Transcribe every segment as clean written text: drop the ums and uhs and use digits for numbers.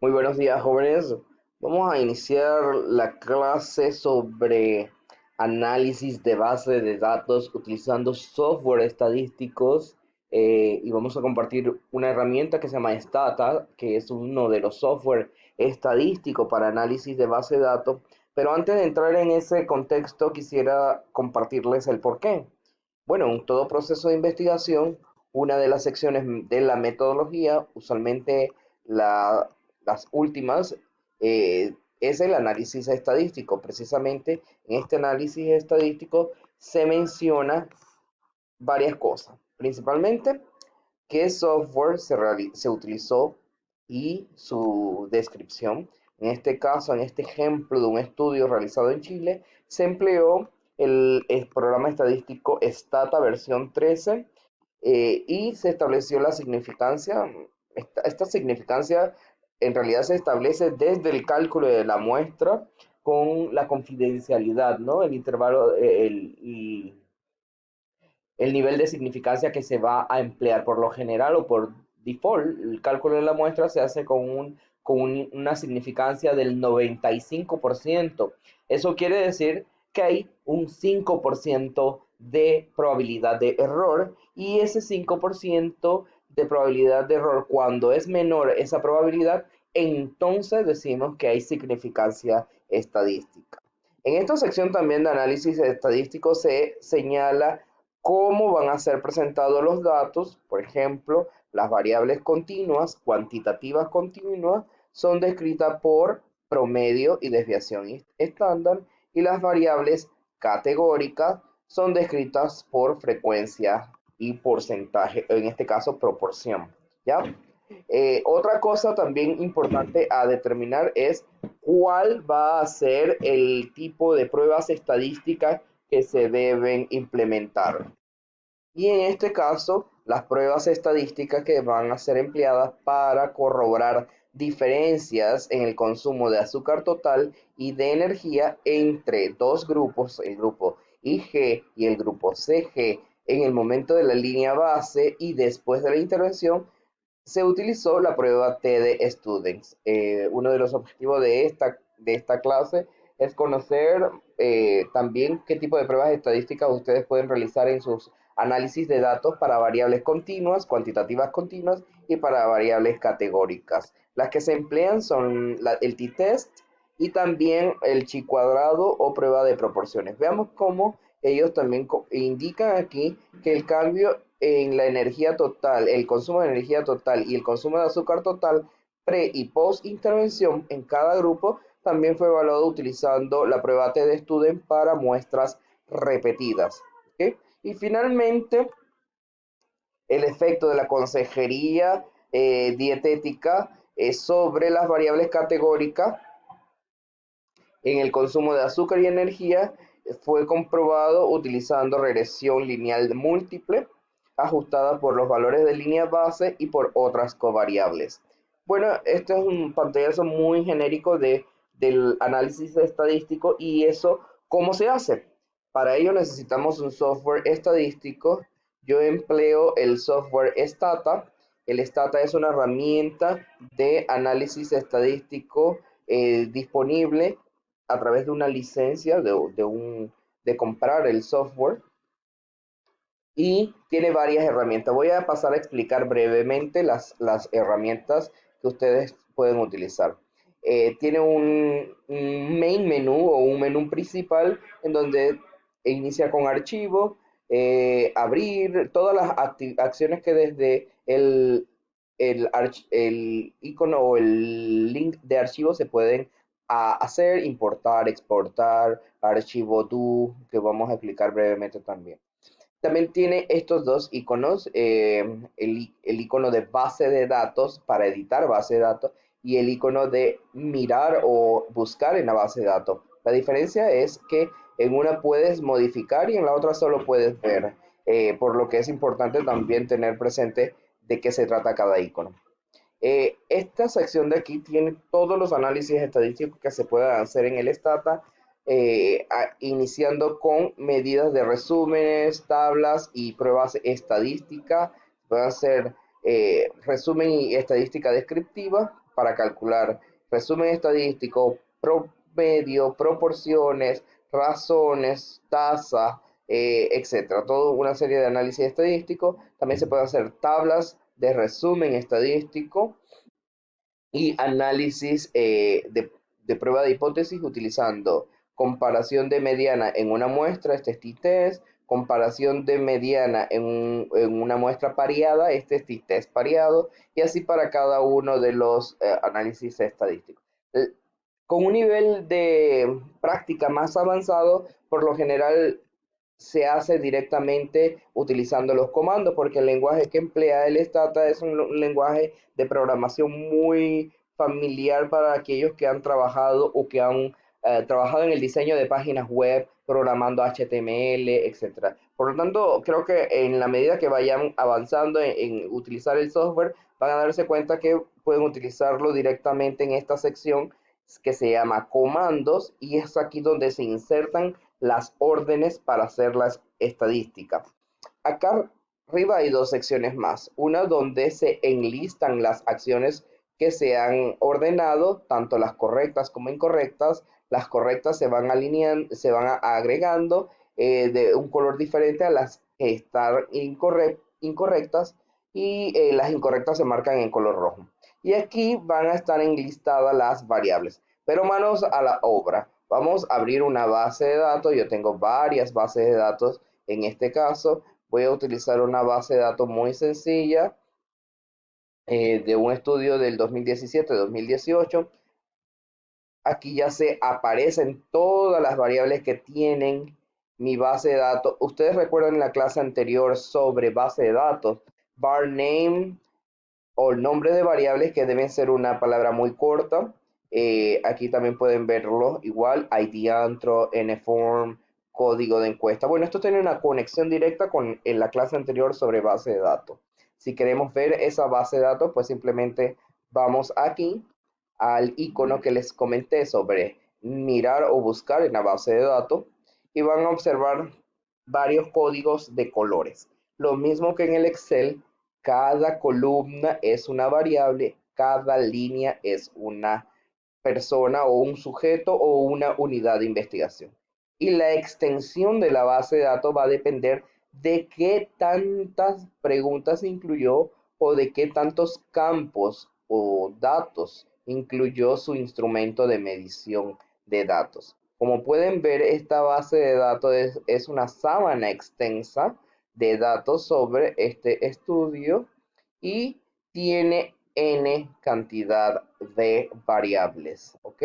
Muy buenos días, jóvenes. Vamos a iniciar la clase sobre análisis de base de datos utilizando software estadísticos y vamos a compartir una herramienta que se llama Stata, que es uno de los software estadísticos para análisis de base de datos. Pero antes de entrar en ese contexto, quisiera compartirles el porqué. Bueno, en todo proceso de investigación, una de las secciones de la metodología, usualmente la- las últimas, es el análisis estadístico. Precisamente en este análisis estadístico se menciona varias cosas, principalmente qué software se utilizó y su descripción. En este caso, en este ejemplo de un estudio realizado en Chile, se empleó el programa estadístico Stata versión 13 y se estableció la significancia. Esta significancia en realidad se establece desde el cálculo de la muestra con la confidencialidad, ¿no? El intervalo, el nivel de significancia que se va a emplear por lo general o por default. El cálculo de la muestra se hace una significancia del 95%. Eso quiere decir que hay un 5% de probabilidad de error y ese 5% de probabilidad de error, cuando es menor esa probabilidad, entonces decimos que hay significancia estadística. En esta sección también de análisis estadístico se señala cómo van a ser presentados los datos. Por ejemplo, las variables continuas, cuantitativas continuas, son descritas por promedio y desviación estándar, y las variables categóricas son descritas por frecuencia y porcentaje, en este caso proporción. ¿Ya? Otra cosa también importante a determinar es cuál va a ser el tipo de pruebas estadísticas que se deben implementar. Y en este caso, las pruebas estadísticas que van a ser empleadas para corroborar diferencias en el consumo de azúcar total y de energía entre dos grupos, el grupo IG y el grupo CG, en el momento de la línea base y después de la intervención, se utilizó la prueba TD Students. Uno de los objetivos de esta clase es conocer también qué tipo de pruebas estadísticas ustedes pueden realizar en sus análisis de datos para variables continuas, cuantitativas continuas y para variables categóricas. Las que se emplean son el t-test y también el chi cuadrado o prueba de proporciones. Veamos cómo ellos también indican aquí que el cambio en la energía total, el consumo de energía total y el consumo de azúcar total pre y post intervención en cada grupo también fue evaluado utilizando la prueba T de Student para muestras repetidas. ¿Okay? Y finalmente, el efecto de la consejería dietética sobre las variables categóricas en el consumo de azúcar y energía fue comprobado utilizando regresión lineal múltiple ajustada por los valores de línea base y por otras covariables. Bueno, este es un pantallazo muy genérico del análisis estadístico. ¿Y eso cómo se hace? Para ello necesitamos un software estadístico. Yo empleo el software Stata. El Stata es una herramienta de análisis estadístico disponible a través de una licencia de comprar el software, y tiene varias herramientas. Voy a pasar a explicar brevemente las herramientas que ustedes pueden utilizar. Tiene un main menú o un menú principal en donde inicia con archivo, abrir todas las acciones que desde el icono o el link de archivo se pueden hacer: importar, exportar, archivo do, que vamos a explicar brevemente también. También tiene estos dos iconos, el icono de base de datos para editar base de datos y el icono de mirar o buscar en la base de datos. La diferencia es que en una puedes modificar y en la otra solo puedes ver, por lo que es importante también tener presente de qué se trata cada icono. Esta sección de aquí tiene todos los análisis estadísticos que se puedan hacer en el Stata, iniciando con medidas de resúmenes, tablas y pruebas estadísticas. Pueden ser resumen y estadística descriptiva para calcular resumen estadístico, promedio, proporciones, razones, tasa, etcétera. Toda una serie de análisis estadístico. También se pueden hacer tablas de resumen estadístico y análisis de prueba de hipótesis utilizando comparación de mediana en una muestra, este es t-test, comparación de mediana en una muestra pareada, este es t-test pareado, y así para cada uno de los análisis estadísticos. Con un nivel de práctica más avanzado, por lo general se hace directamente utilizando los comandos, porque el lenguaje que emplea el Stata es un lenguaje de programación muy familiar para aquellos que han trabajado o que han trabajado en el diseño de páginas web, programando HTML, etcétera. Por lo tanto, creo que en la medida que vayan avanzando en utilizar el software, van a darse cuenta que pueden utilizarlo directamente en esta sección que se llama comandos, y es aquí donde se insertan las órdenes para hacer las estadísticas. Acá arriba hay dos secciones más, una donde se enlistan las acciones que se han ordenado, tanto las correctas como incorrectas. Las correctas se van alineando, se van agregando de un color diferente a las que están incorrectas, y las incorrectas se marcan en color rojo. Y aquí van a estar enlistadas las variables. Pero manos a la obra. Vamos a abrir una base de datos. Yo tengo varias bases de datos. En este caso, voy a utilizar una base de datos muy sencilla de un estudio del 2017-2018. Aquí ya se aparecen todas las variables que tienen mi base de datos. Ustedes recuerdan en la clase anterior sobre base de datos, var name o el nombre de variables, que deben ser una palabra muy corta. Aquí también pueden verlo igual, ID antro, nform, código de encuesta. Bueno, esto tiene una conexión directa con en la clase anterior sobre base de datos. Si queremos ver esa base de datos, pues simplemente vamos aquí al icono que les comenté sobre mirar o buscar en la base de datos, y van a observar varios códigos de colores. Lo mismo que en el Excel, cada columna es una variable, cada línea es una persona o un sujeto o una unidad de investigación. Y la extensión de la base de datos va a depender de qué tantas preguntas se incluyó o de qué tantos campos o datos incluyó su instrumento de medición de datos. Como pueden ver, esta base de datos es una sábana extensa de datos sobre este estudio y tiene n cantidad de variables, ¿ok?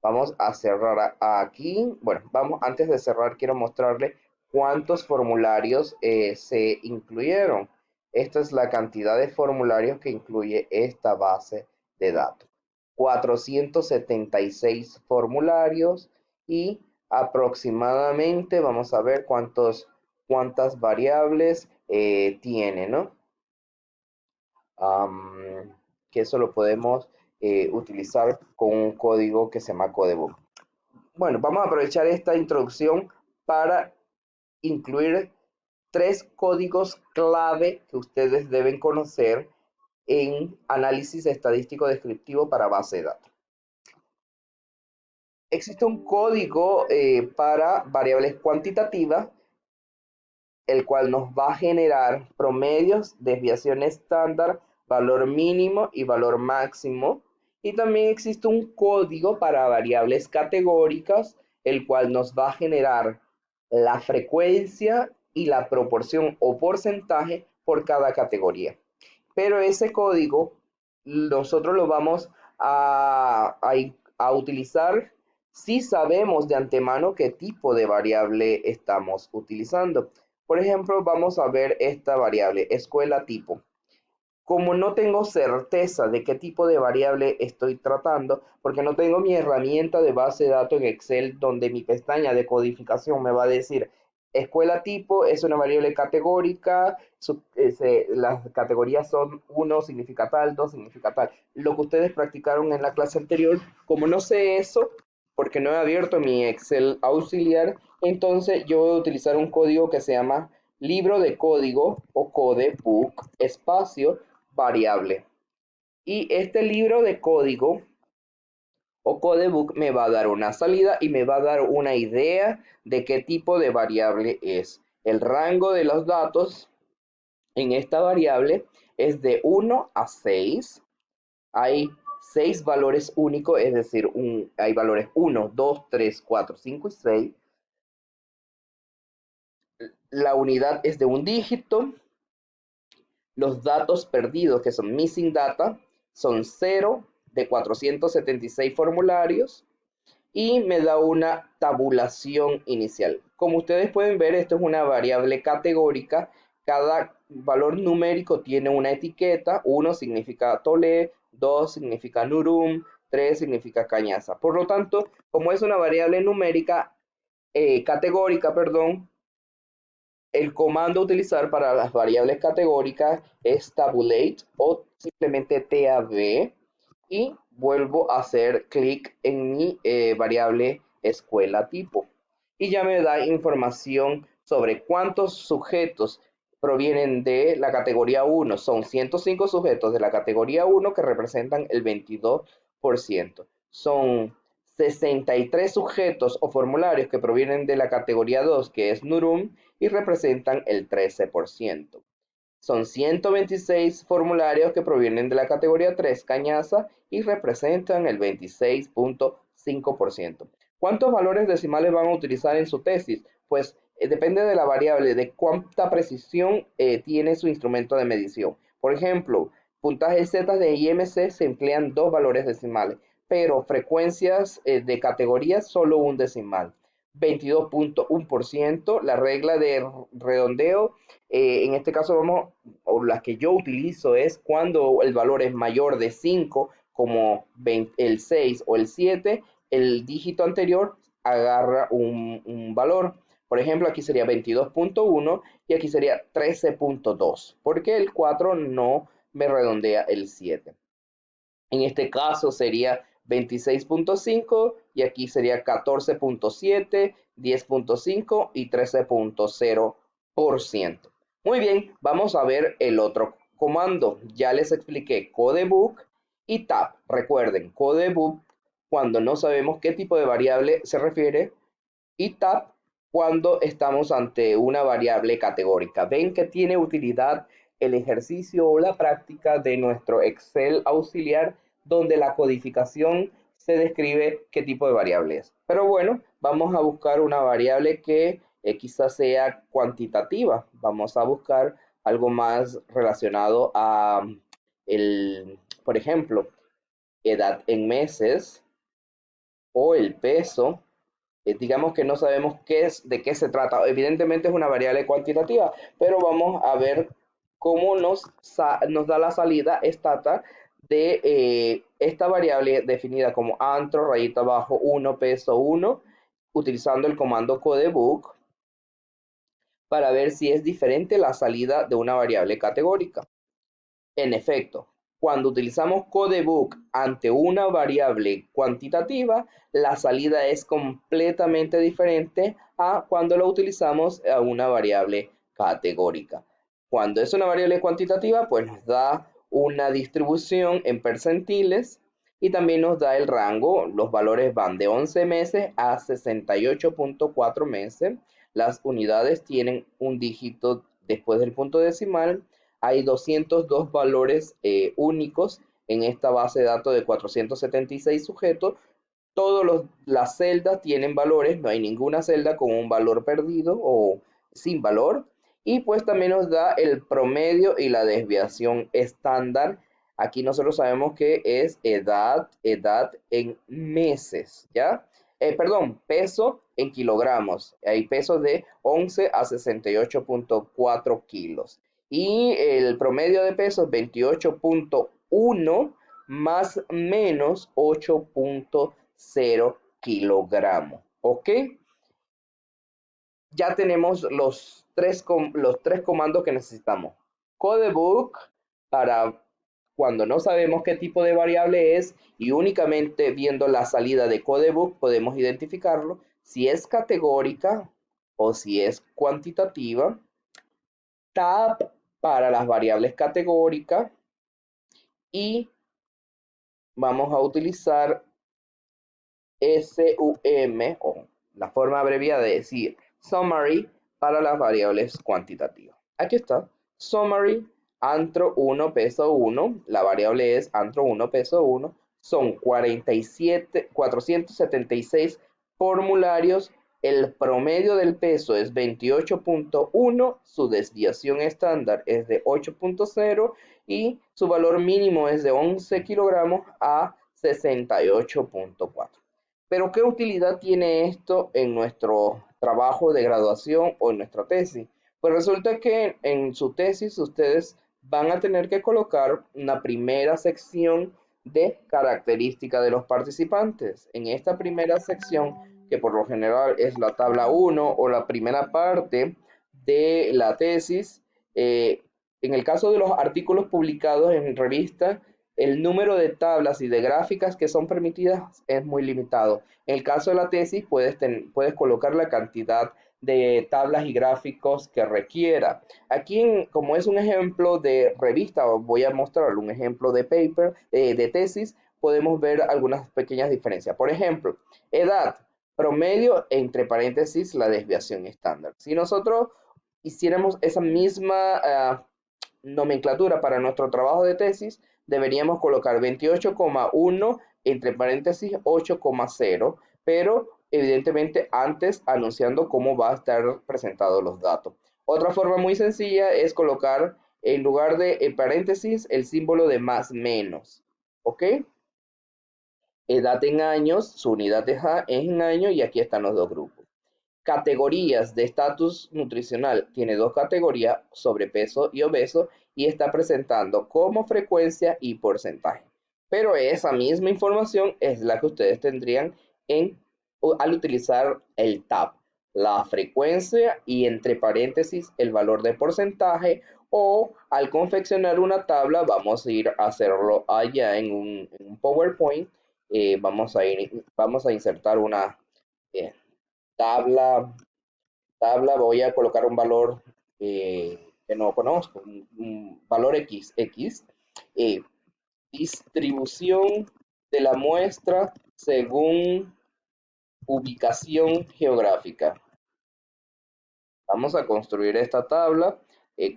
Vamos a cerrar aquí. Bueno, vamos, antes de cerrar, quiero mostrarle cuántos formularios se incluyeron. Esta es la cantidad de formularios que incluye esta base de datos. 476 formularios, y aproximadamente, vamos a ver cuántas variables tiene, ¿no? Que eso lo podemos utilizar con un código que se llama Codebook. Bueno, vamos a aprovechar esta introducción para incluir 3 códigos clave que ustedes deben conocer en análisis estadístico descriptivo para base de datos. Existe un código para variables cuantitativas, el cual nos va a generar promedios, desviación estándar, valor mínimo y valor máximo. Y también existe un código para variables categóricas, el cual nos va a generar la frecuencia y la proporción o porcentaje por cada categoría. Pero ese código nosotros lo vamos a utilizar si sabemos de antemano qué tipo de variable estamos utilizando. Por ejemplo, vamos a ver esta variable, escuela tipo. Como no tengo certeza de qué tipo de variable estoy tratando, porque no tengo mi herramienta de base de datos en Excel, donde mi pestaña de codificación me va a decir, escuela tipo es una variable categórica, las categorías son 1 significa tal, 2 significa tal. Lo que ustedes practicaron en la clase anterior, como no sé eso, porque no he abierto mi Excel auxiliar, entonces yo voy a utilizar un código que se llama libro de código o codebook espacio variable. Y este libro de código o codebook me va a dar una salida y me va a dar una idea de qué tipo de variable es. El rango de los datos en esta variable es de 1 a 6. Hay 6 valores únicos, es decir, hay valores 1, 2, 3, 4, 5 y 6. La unidad es de un dígito. Los datos perdidos, que son missing data, son 0 de 476 formularios y me da una tabulación inicial. Como ustedes pueden ver, esto es una variable categórica. Cada valor numérico tiene una etiqueta. 1 significa tole, 2 significa nurum, 3 significa cañaza. Por lo tanto, como es una variable numérica, categórica, perdón, el comando a utilizar para las variables categóricas es tabulate o simplemente tab y vuelvo a hacer clic en mi variable escuela tipo y ya me da información sobre cuántos sujetos provienen de la categoría 1. Son 105 sujetos de la categoría 1 que representan el 22%. Son 63 sujetos o formularios que provienen de la categoría 2, que es Nurum, y representan el 13%. Son 126 formularios que provienen de la categoría 3, Cañaza, y representan el 26.5%. ¿Cuántos valores decimales van a utilizar en su tesis? Pues depende de la variable, de cuánta precisión tiene su instrumento de medición. Por ejemplo, puntajes Z de IMC se emplean 2 valores decimales, pero frecuencias de categorías solo un decimal. 22.1%, la regla de redondeo, en este caso vamos, o la que yo utilizo es cuando el valor es mayor de 5, como el 6 o el 7, el dígito anterior agarra un valor. Por ejemplo, aquí sería 22.1 y aquí sería 13.2, porque el 4 no me redondea el 7. En este caso sería 26.5 y aquí sería 14.7, 10.5 y 13.0%. Muy bien, vamos a ver el otro comando. Ya les expliqué codebook y tab. Recuerden, codebook cuando no sabemos qué tipo de variable se refiere y tab cuando estamos ante una variable categórica. Ven que tiene utilidad el ejercicio o la práctica de nuestro Excel auxiliar, donde la codificación se describe qué tipo de variable es. Pero bueno, vamos a buscar una variable que quizás sea cuantitativa. Vamos a buscar algo más relacionado a por ejemplo, edad en meses o el peso. Digamos que no sabemos de qué se trata. Evidentemente es una variable cuantitativa, pero vamos a ver cómo nos da la salida stata de esta variable definida como antro, rayita abajo, 1, peso 1, utilizando el comando codebook para ver si es diferente la salida de una variable categórica. En efecto, cuando utilizamos codebook ante una variable cuantitativa, la salida es completamente diferente a cuando lo utilizamos a una variable categórica. Cuando es una variable cuantitativa, pues nos da una distribución en percentiles y también nos da el rango. Los valores van de 11 meses a 68.4 meses. Las unidades tienen un dígito después del punto decimal. Hay 202 valores únicos en esta base de datos de 476 sujetos. Todas las celdas tienen valores, no hay ninguna celda con un valor perdido o sin valor. Y pues también nos da el promedio y la desviación estándar. Aquí nosotros sabemos que es edad en meses, ¿ya? Perdón, peso en kilogramos. Hay pesos de 11 a 68.4 kilos. Y el promedio de peso es 28.1 más menos 8.0 kilogramos. ¿Ok? Ya tenemos los tres comandos que necesitamos. Codebook para cuando no sabemos qué tipo de variable es y únicamente viendo la salida de codebook podemos identificarlo si es categórica o si es cuantitativa. Tab para las variables categóricas y vamos a utilizar SUM, o la forma abreviada de decir summary, para las variables cuantitativas. Aquí está, summary, antro 1, peso 1, la variable es antro 1, peso 1, son 476 formularios, el promedio del peso es 28.1, su desviación estándar es de 8.0 y su valor mínimo es de 11 kilogramos a 68.4. Pero ¿qué utilidad tiene esto en nuestro trabajo de graduación o en nuestra tesis? Pues resulta que en su tesis ustedes van a tener que colocar una primera sección de característica de los participantes. En esta primera sección, que por lo general es la tabla 1 o la primera parte de la tesis, en el caso de los artículos publicados en revista, el número de tablas y de gráficas que son permitidas es muy limitado. En el caso de la tesis, puedes colocar la cantidad de tablas y gráficos que requiera. Aquí, como es un ejemplo de revista, voy a mostrar un ejemplo de paper, de tesis, podemos ver algunas pequeñas diferencias. Por ejemplo, edad, promedio, entre paréntesis, la desviación estándar. Si nosotros hiciéramos esa misma nomenclatura para nuestro trabajo de tesis, deberíamos colocar 28,1 entre paréntesis 8,0, pero evidentemente antes anunciando cómo va a estar presentados los datos. Otra forma muy sencilla es colocar en lugar de paréntesis el símbolo de más menos. ¿Ok? Edad en años, su unidad de es en años y aquí están los dos grupos. Categorías de estatus nutricional. Tiene dos categorías, sobrepeso y obeso, y está presentando como frecuencia y porcentaje. Pero esa misma información es la que ustedes tendrían al utilizar el tab. La frecuencia y entre paréntesis el valor de porcentaje, o al confeccionar una tabla, vamos a ir a hacerlo allá en un PowerPoint. Vamos a insertar una eh, tabla, voy a colocar un valor que no conozco, un valor X, eh, distribución de la muestra según ubicación geográfica. Vamos a construir esta tabla.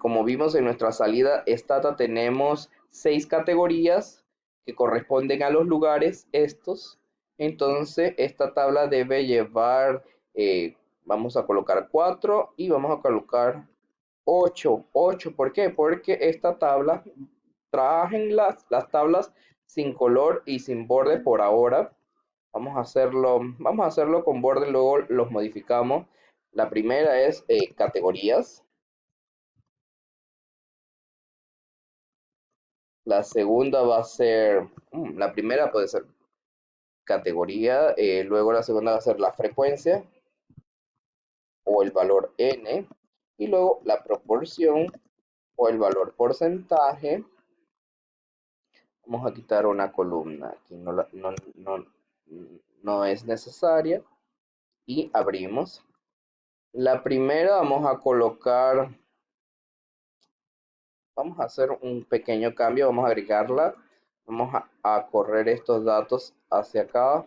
Como vimos en nuestra salida Stata, tenemos 6 categorías que corresponden a los lugares estos. Entonces, esta tabla debe llevar, vamos a colocar 4 y vamos a colocar 8. 8, ¿por qué? Porque esta tabla, trabajen las tablas sin color y sin borde por ahora. Vamos a hacerlo con borde, luego los modificamos. La primera es categorías. La segunda va a ser, la primera puede ser categoría, luego la segunda va a ser la frecuencia o el valor n, y luego la proporción o el valor porcentaje. Vamos a quitar una columna, aquí no es necesaria, y abrimos. La primera vamos a colocar, vamos a hacer un pequeño cambio, vamos a agregarla, vamos a correr estos datos hacia acá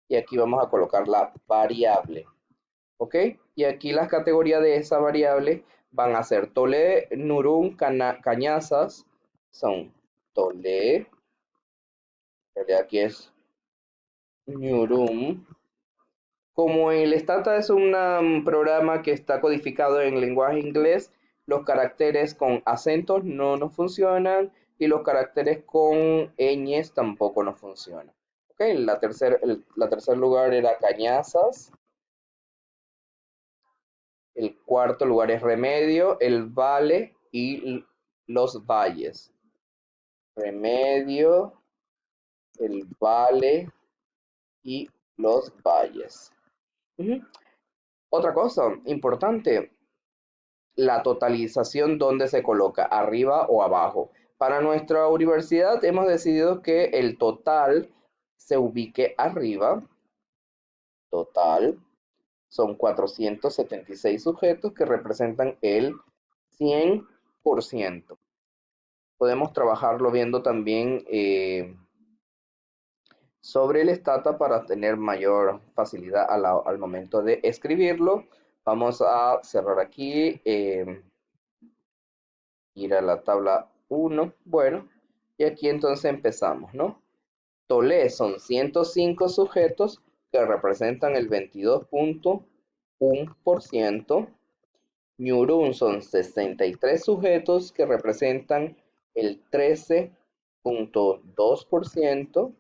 y aquí vamos a colocar la variable, ¿ok? Y aquí las categorías de esa variable van a ser Tole, Nurum, Cañazas, son Tole, aquí es Nurum. Como el Stata es un programa que está codificado en lenguaje inglés, los caracteres con acentos no nos funcionan y los caracteres con ñes tampoco nos funcionan. Ok, la tercer lugar era Cañazas, el cuarto lugar es Remedio, el Vale y los Valles. Remedio, el Vale y los Valles. Otra cosa importante, la totalización dónde se coloca, arriba o abajo. Para nuestra universidad hemos decidido que el total se ubique arriba. Total son 476 sujetos que representan el 100%. podemos trabajarlo viendo también sobre el stata para tener mayor facilidad al momento de escribirlo. Vamos a cerrar aquí, ir a la tabla 1. Bueno, y aquí entonces empezamos, ¿no? Tolé son 105 sujetos que representan el 22.1%. Ñurún son 63 sujetos que representan el 13.2%.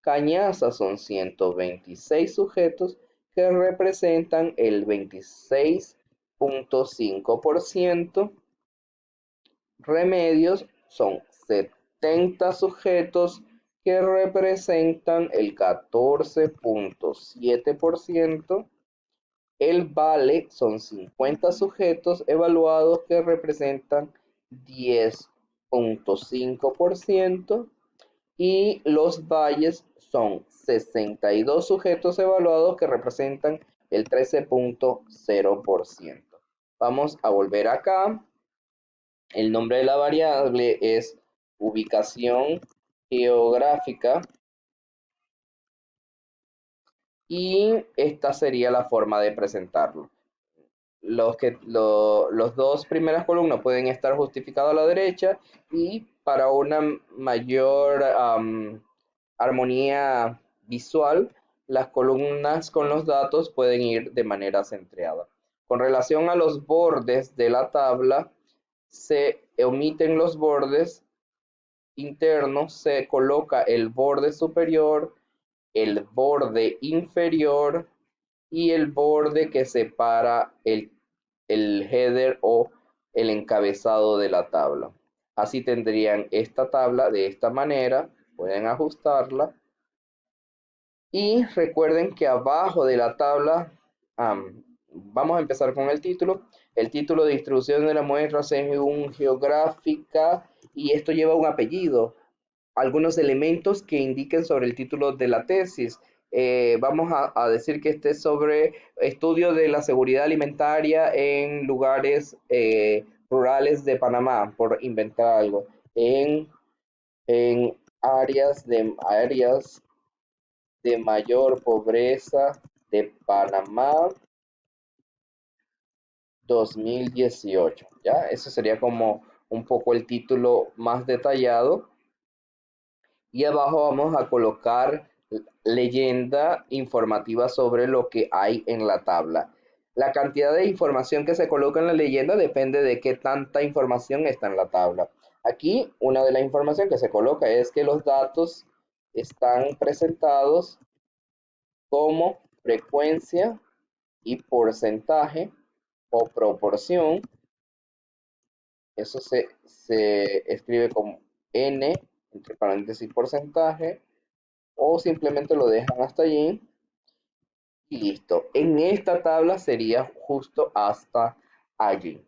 Cañaza son 126 sujetos que representan el 26.5%. Remedios son 70 sujetos que representan el 14.7%. El Vale son 50 sujetos evaluados que representan 10.5%. Y los valles son 62 sujetos evaluados que representan el 13.0%. Vamos a volver acá. El nombre de la variable es ubicación geográfica y esta sería la forma de presentarlo. Los dos primeras columnas pueden estar justificadas a la derecha y para una mayor armonía visual, las columnas con los datos pueden ir de manera centrada. Con relación a los bordes de la tabla, se omiten los bordes internos, se coloca el borde superior, el borde inferior y el borde que separa el header o el encabezado de la tabla. Así tendrían esta tabla de esta manera, pueden ajustarla. Y recuerden que abajo de la tabla, vamos a empezar con el título. El título de distribución de la muestra según geográfica, y esto lleva un apellido. Algunos elementos que indiquen sobre el título de la tesis. Vamos a decir que este es sobre estudio de la seguridad alimentaria en lugares rurales de Panamá, por inventar algo. En áreas de mayor pobreza de Panamá 2018. ¿Ya? Eso sería como un poco el título más detallado. Y abajo vamos a colocar leyenda informativa sobre lo que hay en la tabla. La cantidad de información que se coloca en la leyenda depende de qué tanta información está en la tabla. Aquí una de las informaciones que se coloca es que los datos están presentados como frecuencia y porcentaje o proporción. Eso se escribe como n, entre paréntesis porcentaje, o simplemente lo dejan hasta allí y listo. En esta tabla sería justo hasta allí.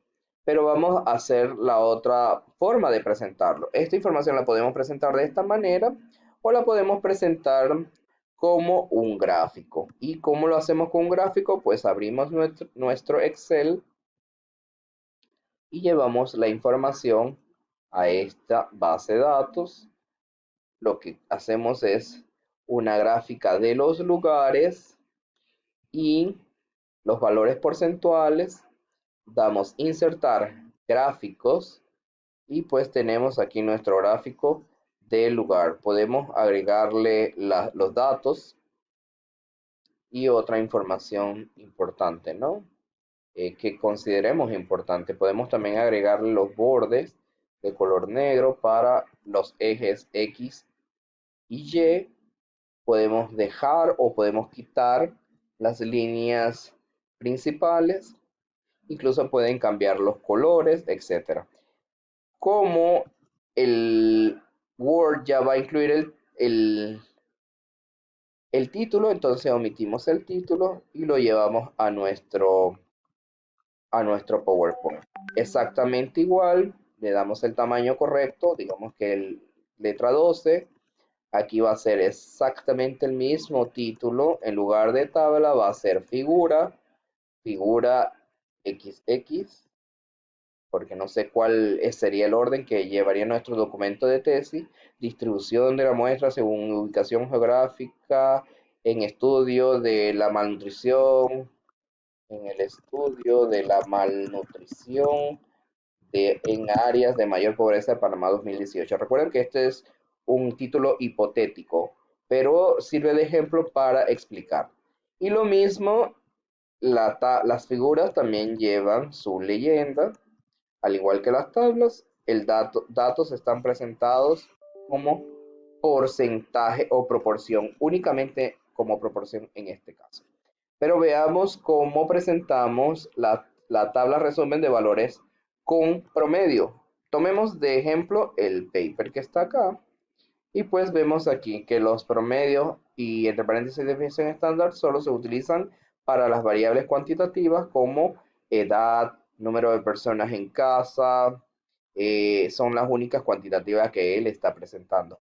Pero vamos a hacer la otra forma de presentarlo. Esta información la podemos presentar de esta manera o la podemos presentar como un gráfico. ¿Y cómo lo hacemos con un gráfico? Pues abrimos nuestro Excel y llevamos la información a esta base de datos. Lo que hacemos es una gráfica de los lugares y los valores porcentuales, damos insertar gráficos y pues tenemos aquí nuestro gráfico del lugar. Podemos agregarle los datos y otra información importante, ¿no? Que consideremos importante. Podemos también agregarle los bordes de color negro para los ejes X y Y. Podemos dejar o podemos quitar las líneas principales, incluso pueden cambiar los colores, etcétera. Como el Word ya va a incluir el título, entonces omitimos el título y lo llevamos a nuestro PowerPoint. Exactamente igual, le damos el tamaño correcto, digamos que el letra 12. Aquí va a ser exactamente el mismo título. En lugar de tabla va a ser figura XX. porque no sé cuál sería el orden que llevaría nuestro documento de tesis. Distribución de la muestra según ubicación geográfica, en estudio de la malnutrición, en el estudio de la malnutrición en áreas de mayor pobreza de Panamá 2018. Recuerden que este es un título hipotético, pero sirve de ejemplo para explicar. Y lo mismo, las figuras también llevan su leyenda, al igual que las tablas. Datos están presentados como porcentaje o proporción, únicamente como proporción en este caso. Pero veamos cómo presentamos la tabla resumen de valores con promedio. Tomemos de ejemplo el paper que está acá y pues vemos aquí que los promedios y entre paréntesis definición estándar solo se utilizan para las variables cuantitativas como edad, número de personas en casa, son las únicas cuantitativas que él está presentando.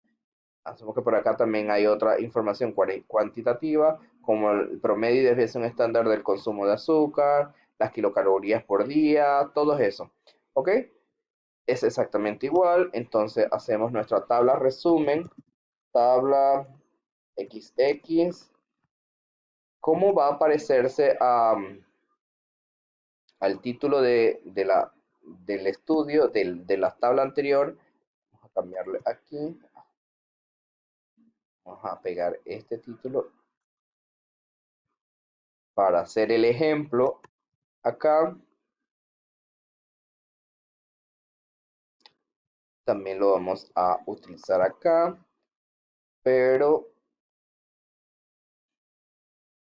Hacemos que por acá también hay otra información cuantitativa, como el promedio y desviación estándar del consumo de azúcar, las kilocalorías por día, todo eso. ¿Ok? Es exactamente igual. Entonces hacemos nuestra tabla resumen, tabla XX. ¿Cómo va a parecerse al título del estudio de la tabla anterior? Vamos a cambiarle aquí. Vamos a pegar este título para hacer el ejemplo acá. También lo vamos a utilizar acá, pero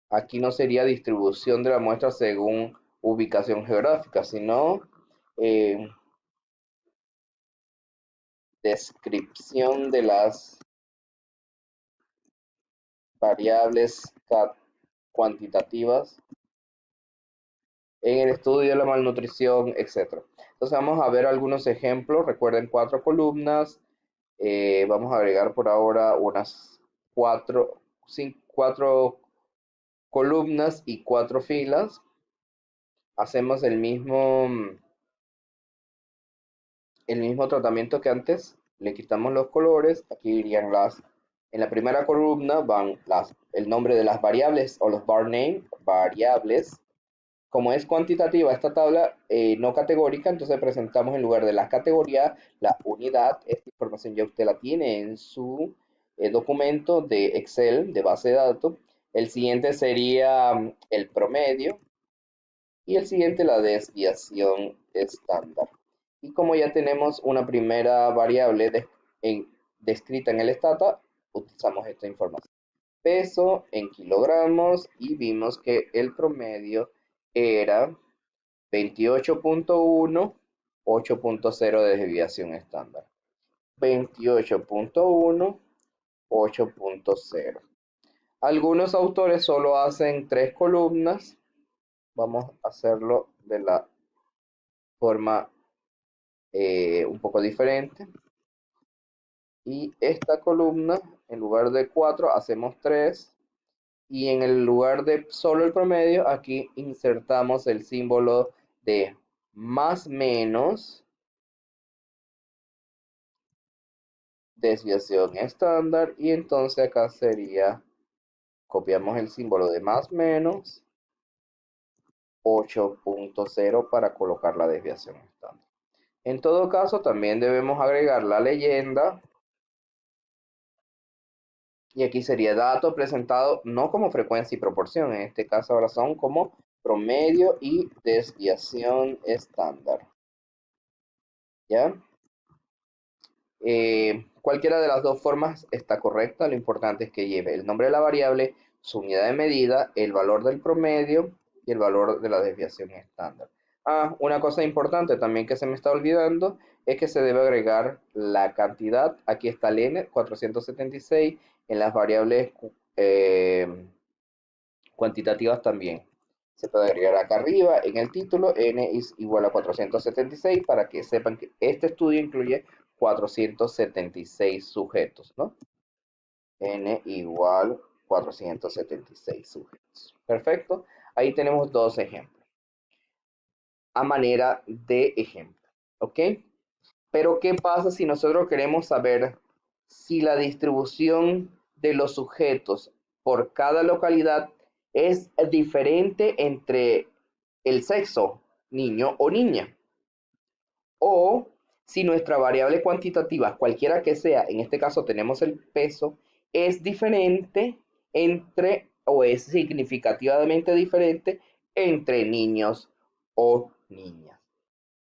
aquí no sería distribución de la muestra según ubicación geográfica, sino eh, descripción de las variables cuantitativas en el estudio de la malnutrición, etc. Entonces vamos a ver algunos ejemplos. Recuerden 4 columnas. Vamos a agregar por ahora unas 4 columnas y 4 filas. Hacemos el mismo tratamiento que antes. Le quitamos los colores. Aquí irían en la primera columna van el nombre de las variables o los var name, variables. Como es cuantitativa esta tabla, no categórica, entonces presentamos en lugar de la categoría la unidad. Esta información ya usted la tiene en su documento de Excel, de base de datos. El siguiente sería el promedio y el siguiente la desviación estándar. Y como ya tenemos una primera variable descrita en el stata, utilizamos esta información. Peso en kilogramos y vimos que el promedio era 28.1, 8.0 de desviación estándar. 28.1, 8.0. Algunos autores solo hacen 3 columnas. Vamos a hacerlo de la forma un poco diferente. Y esta columna, en lugar de 4, hacemos 3. Y en el lugar de solo el promedio, aquí insertamos el símbolo de más menos desviación estándar. Y entonces acá sería, copiamos el símbolo de más menos 8.0 para colocar la desviación estándar. En todo caso, también debemos agregar la leyenda. Y aquí sería dato presentado no como frecuencia y proporción. En este caso ahora son como promedio y desviación estándar. ¿Ya? Cualquiera de las dos formas está correcta. Lo importante es que lleve el nombre de la variable, su unidad de medida, el valor del promedio y el valor de la desviación estándar. Una cosa importante también que se me está olvidando es que se debe agregar la cantidad. Aquí está el n, 476, en las variables cuantitativas también. Se puede agregar acá arriba en el título, n es igual a 476, para que sepan que este estudio incluye 476 sujetos, ¿no? N igual 476 sujetos. Perfecto. Ahí tenemos dos ejemplos. A manera de ejemplo. ¿ok? Pero ¿qué pasa si nosotros queremos saber si la distribución de los sujetos por cada localidad es diferente entre el sexo, niño o niña? O si nuestra variable cuantitativa, cualquiera que sea, en este caso tenemos el peso, es diferente entre o es significativamente diferente entre niños o niñas.